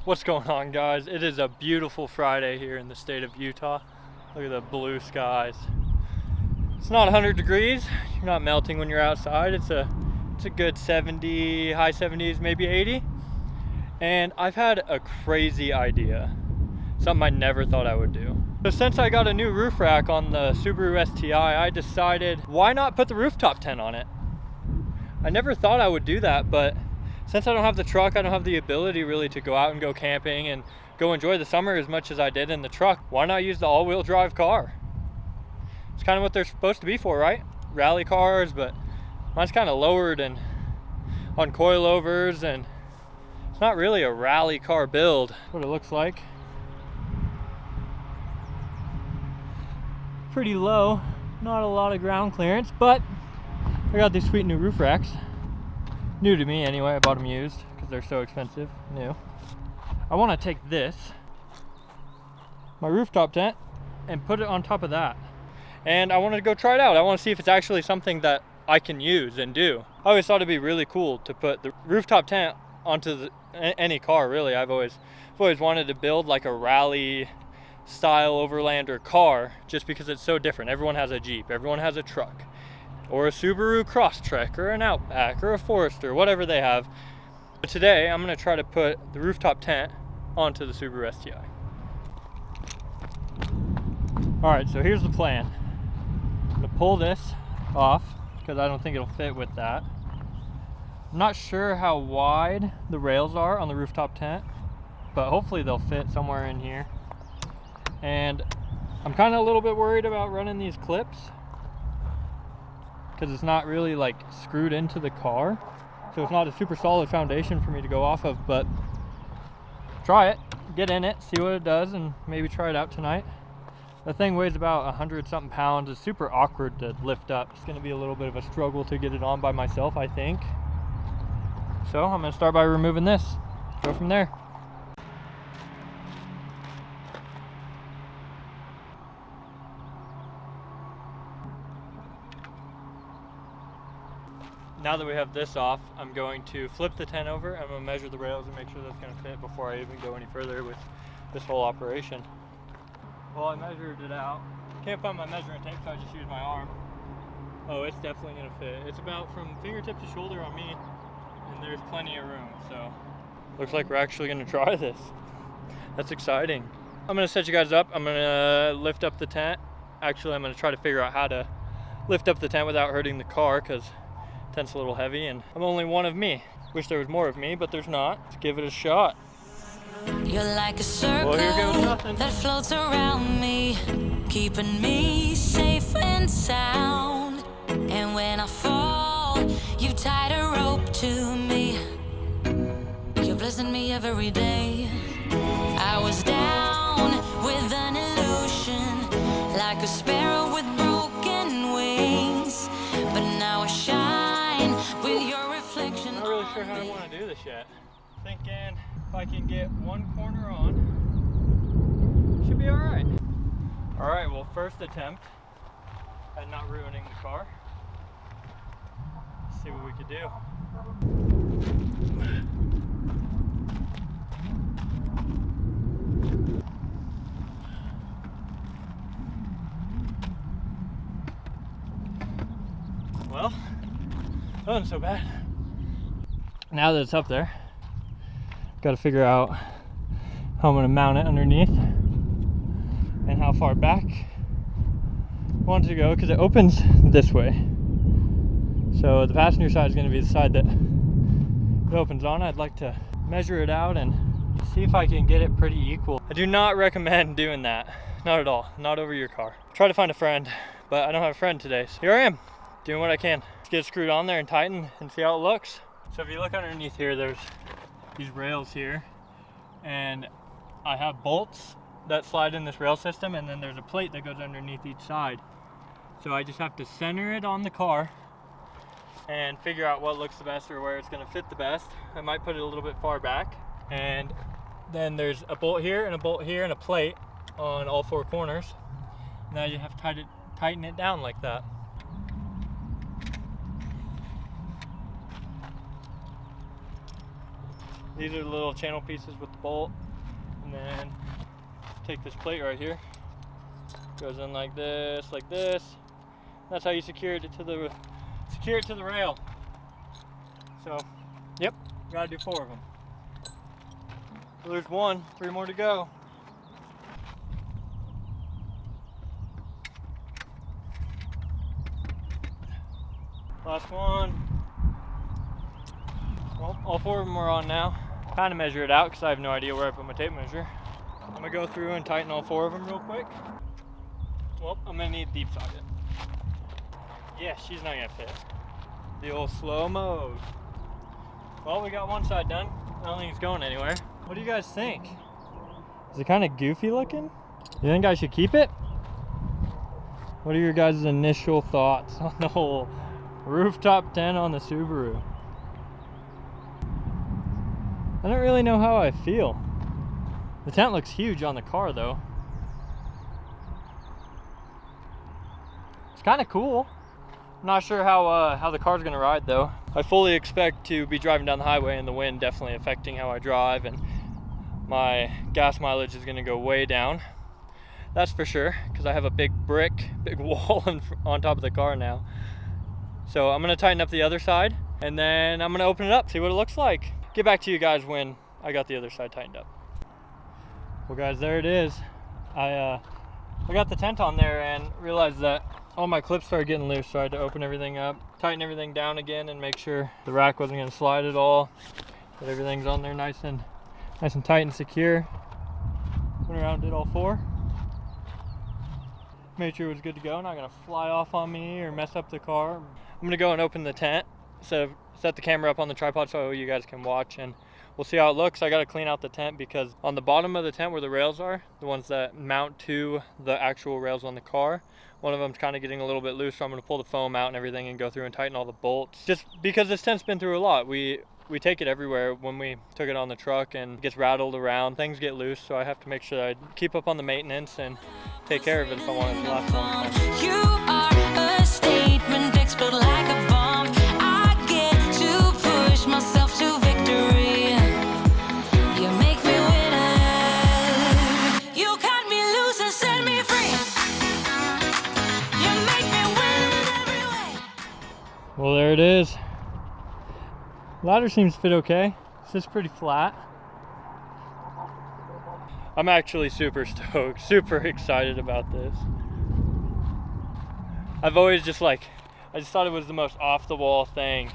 What's going on, guys? It is a beautiful Friday here in the state of Utah. Look at the blue skies. It's not 100 degrees. You're not melting when you're outside. It's a good 70, high 70s, maybe 80. And I've had a crazy idea. Something I never thought I would do. So since I got a new roof rack on the Subaru STI, I decided why not put the rooftop tent on it? I never thought I would do that, but since I don't have the truck, I don't have the ability really to go out and go camping and go enjoy the summer as much as I did in the truck. Why not use the all-wheel drive car? It's kind of what they're supposed to be for, right? Rally cars, but mine's kind of lowered and on coilovers, and it's not really a rally car build. That's what it looks like. Pretty low, not a lot of ground clearance, but I got these sweet new roof racks. New to me anyway. I bought them used because they're so expensive. New. I want to take this, my rooftop tent, and put it on top of that. And I wanted to go try it out. I want to see if it's actually something that I can use and do. I always thought it'd be really cool to put the rooftop tent onto any car, really. I've always wanted to build like a rally style overlander car just because it's so different. Everyone has a Jeep, everyone has a truck, or a Subaru Crosstrek, or an Outback, or a Forester, whatever they have. But today, I'm gonna try to put the rooftop tent onto the Subaru STI. All right, so here's the plan. I'm gonna pull this off, because I don't think it'll fit with that. I'm not sure how wide the rails are on the rooftop tent, but hopefully they'll fit somewhere in here. And I'm kind of a little bit worried about running these clips, because it's not really like screwed into the car, so it's not a super solid foundation for me to go off of. But try it, get in it, see what it does, and maybe try it out tonight. The thing weighs about 100 something pounds. It's super awkward to lift up. It's going to be a little bit of a struggle to get it on by myself, I think. So I'm going to start by removing this, go from there. Now that we have this off, I'm going to flip the tent over. I'm going to measure the rails and make sure that's going to fit before I even go any further with this whole operation. Well, I measured it out. Can't find my measuring tape, so I just used my arm. Oh, it's definitely going to fit. It's about from fingertip to shoulder on me, and there's plenty of room, so looks like we're actually going to try this. That's exciting. I'm going to set you guys up. I'm going to lift up the tent. Actually, I'm going to try to figure out how to lift up the tent without hurting the car, because tent's a little heavy and I'm only one of me. Wish there was more of me, but there's not. Let's give it a shot. You're like a circle that floats around me, keeping me safe and sound. And when I fall, you tied a rope to me. You're blessing me every day. I was down with an illusion, like a sparrow with broken wings, but now I shine with your reflection. I'm not really sure how I want to do this yet. Thinking if I can get one corner on, should be all right. All right, well, first attempt at not ruining the car. Let's see what we could do. Well, that wasn't so bad. Now that it's up there, got to figure out how I'm going to mount it underneath and how far back I want it to go, because it opens this way. So the passenger side is going to be the side that it opens on. I'd like to measure it out and see if I can get it pretty equal. I do not recommend doing that. Not at all. Not over your car. Try to find a friend, but I don't have a friend today. So here I am, doing what I can. Let's get it screwed on there and tighten and see how it looks. So if you look underneath here, there's these rails here, and I have bolts that slide in this rail system, and then there's a plate that goes underneath each side. So I just have to center it on the car and figure out what looks the best or where it's going to fit the best. I might put it a little bit far back, and then there's a bolt here and a bolt here and a plate on all four corners. Now you have to tighten it down like that. These are the little channel pieces with the bolt, and then take this plate right here. Goes in like this, like this. That's how you secure it to the rail. So, yep, gotta do 4 of them. So there's 1, 3 more to go. Last one. Well, all 4 of them are on now. Kind of measure it out because I have no idea where I put my tape measure. I'm gonna go through and tighten all 4 of them real quick. Well, I'm gonna need deep socket. Yeah, she's not gonna fit. The old slow mode. Well, we got one side done. I don't think it's going anywhere. What do you guys think? Is it kind of goofy looking? You think I should keep it? What are your guys' initial thoughts on the whole rooftop tent on the Subaru? I don't really know how I feel. The tent looks huge on the car though. It's kind of cool. I'm not sure how the car's gonna ride though. I fully expect to be driving down the highway and the wind definitely affecting how I drive, and my gas mileage is gonna go way down. That's for sure, because I have a big wall on top of the car now. So I'm gonna tighten up the other side, and then I'm gonna open it up, see what it looks like. Get back to you guys when I got the other side tightened up. Well guys, there it is. I got the tent on there and realized that all my clips started getting loose, so I had to open everything up, tighten everything down again, and make sure the rack wasn't gonna slide at all. That everything's on there nice and tight and secure. Went around and did all 4. Made sure it was good to go, not gonna fly off on me or mess up the car. I'm gonna go and open the tent, so set the camera up on the tripod so you guys can watch, and we'll see how it looks. I gotta clean out the tent because on the bottom of the tent where the rails are, the ones that mount to the actual rails on the car, one of them's kind of getting a little bit loose, so I'm gonna pull the foam out and everything and go through and tighten all the bolts. Just because this tent's been through a lot. We take it everywhere. When we took it on the truck and it gets rattled around, things get loose, so I have to make sure that I keep up on the maintenance and take care of it if I want it to last long time. You are a statement, explode like a bomb. I get to push myself to victory. You make me winner. You cut me loose and set me free. You make me win in every way. Well, there it is. Ladder seems to fit okay. It's just pretty flat. I'm actually super stoked, super excited about this. I've always just I just thought it was the most off-the-wall thing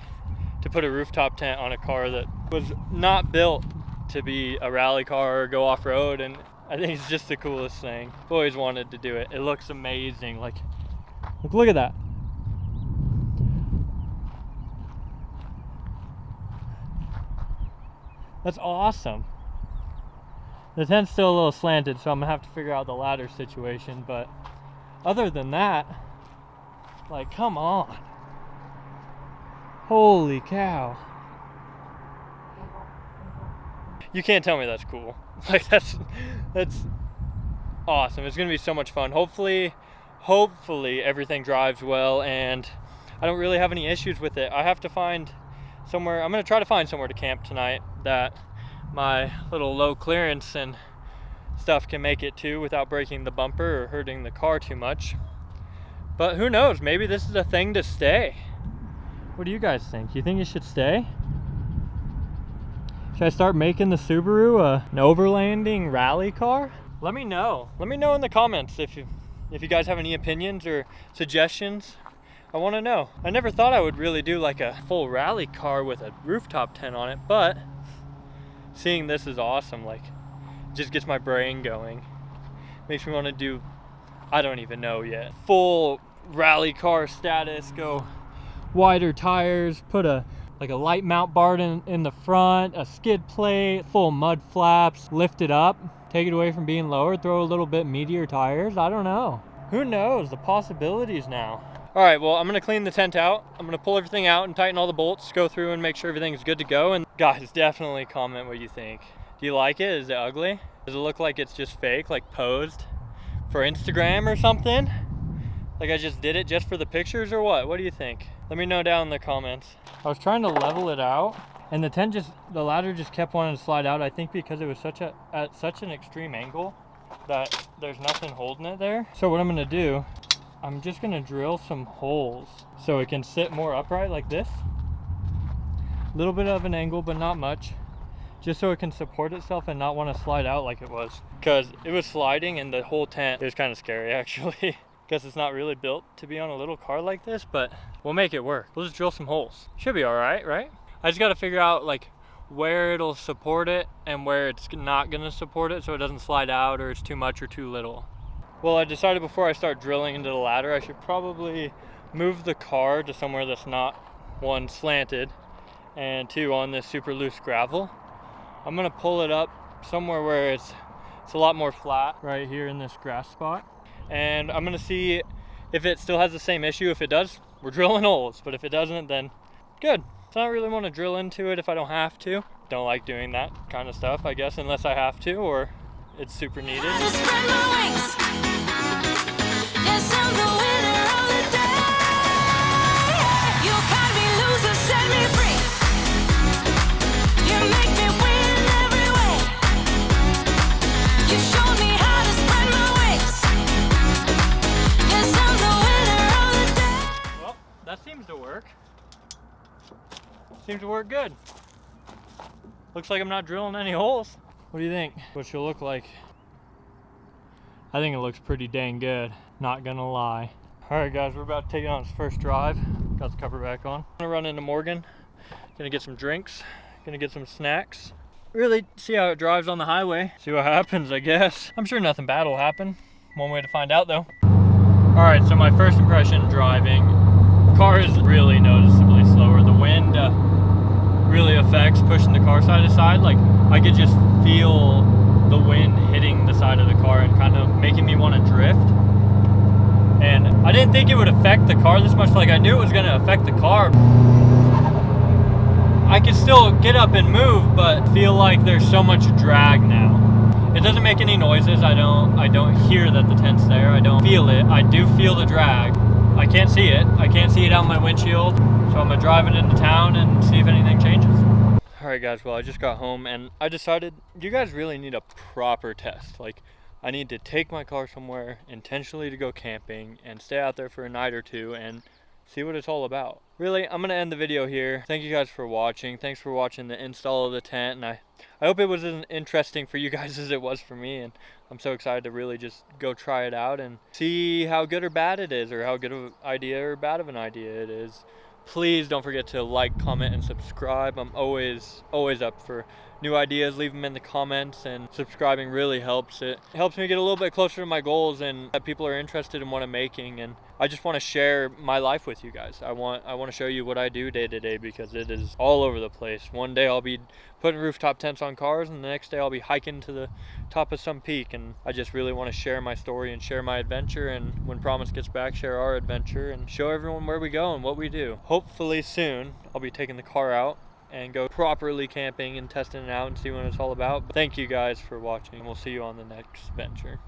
to put a rooftop tent on a car that was not built to be a rally car or go off-road, and I think it's just the coolest thing. I've always wanted to do it. It looks amazing. Look at that. That's awesome. The tent's still a little slanted, so I'm gonna have to figure out the ladder situation, but other than that, come on. Holy cow. You can't tell me that's cool. That's awesome. It's gonna be so much fun. Hopefully everything drives well and I don't really have any issues with it. I have to find somewhere, I'm gonna try to find somewhere to camp tonight that my little low clearance and stuff can make it to without breaking the bumper or hurting the car too much. But who knows, maybe this is a thing to stay. What do you guys think? You think it should stay? Should I start making the Subaru an overlanding rally car? Let me know. Let me know in the comments if you guys have any opinions or suggestions. I want to know. I never thought I would really do a full rally car with a rooftop tent on it, but seeing this is awesome. It just gets my brain going. Makes me want to do, I don't even know yet, full rally car status, go wider tires, put a light mount bar in the front, a skid plate, full mud flaps, lift it up, take it away from being lower, throw a little bit meatier tires. I don't know. Who knows? The possibilities now. All right, well, I'm gonna clean the tent out. I'm gonna pull everything out and tighten all the bolts, go through and make sure everything's good to go. And guys, definitely comment what you think. Do you like it? Is it ugly? Does it look like it's just fake, posed for Instagram or something? I just did it just for the pictures or what? What do you think? Let me know down in the comments. I was trying to level it out And the ladder just kept wanting to slide out. I think because it was at such an extreme angle that there's nothing holding it there. So what I'm gonna do, I'm just gonna drill some holes so it can sit more upright like this. A little bit of an angle, but not much. Just so it can support itself and not want to slide out like it was. Because it was sliding and the whole tent, it was kind of scary actually. Because it's not really built to be on a little car like this, but we'll make it work. We'll just drill some holes. Should be all right, right? I just got to figure out like where it'll support it and where it's not going to support it so it doesn't slide out or it's too much or too little. Well, I decided before I start drilling into the ladder, I should probably move the car to somewhere that's not, one, slanted, and two, on this super loose gravel. I'm going to pull it up somewhere where it's a lot more flat, right here in this grass spot. And I'm going to see if it still has the same issue. If it does, we're drilling holes, but if it doesn't, then good. So I don't really want to drill into it if I don't have to. Don't like doing that kind of stuff, I guess, unless I have to or it's super needed. Well, that seems to work. Seems to work good. Looks like I'm not drilling any holes. What do you think? What she'll look like? I think it looks pretty dang good, not gonna lie. All right guys, we're about to take it on its first drive. Got the cover back on. I'm gonna run into Morgan, gonna get some drinks, gonna get some snacks. Really see how it drives on the highway. See what happens, I guess. I'm sure nothing bad will happen. One way to find out though. All right, so my first impression driving. The car is really noticeably slower. The wind really affects pushing the car side to side. Like I could just feel the wind hitting the side of the car and kind of making me want to drift. And I didn't think it would affect the car this much. Like I knew it was going to affect the car. I could still get up and move, but feel like there's so much drag now. It doesn't make any noises. I don't hear that the tent's there. I don't feel it. I do feel the drag. I can't see it. I can't see it out my windshield. So I'm gonna drive it into town and see if anything changes. All right guys, well I just got home and I decided you guys really need a proper test. Like I need to take my car somewhere intentionally to go camping and stay out there for a night or two and see what it's all about. Really, I'm gonna end the video here. Thank you guys for watching. Thanks for watching the install of the tent, and I hope it was as interesting for you guys as it was for me, and I'm so excited to really just go try it out and see how good or bad it is, or how good of an idea or bad of an idea it is. Please don't forget to like, comment, and subscribe. I'm always up for new ideas. Leave them in the comments, and subscribing really helps. It helps me get a little bit closer to my goals and that people are interested in what I'm making, and I just want to share my life with you guys. I want to show you what I do day to day because it is all over the place. One day I'll be putting rooftop tents on cars, and the next day I'll be hiking to the top of some peak, and I just really want to share my story and share my adventure, and when Promise gets back, share our adventure and show everyone where we go and what we do. Hopefully soon I'll be taking the car out and go properly camping and testing it out and see what it's all about. But thank you guys for watching. We'll see you on the next venture.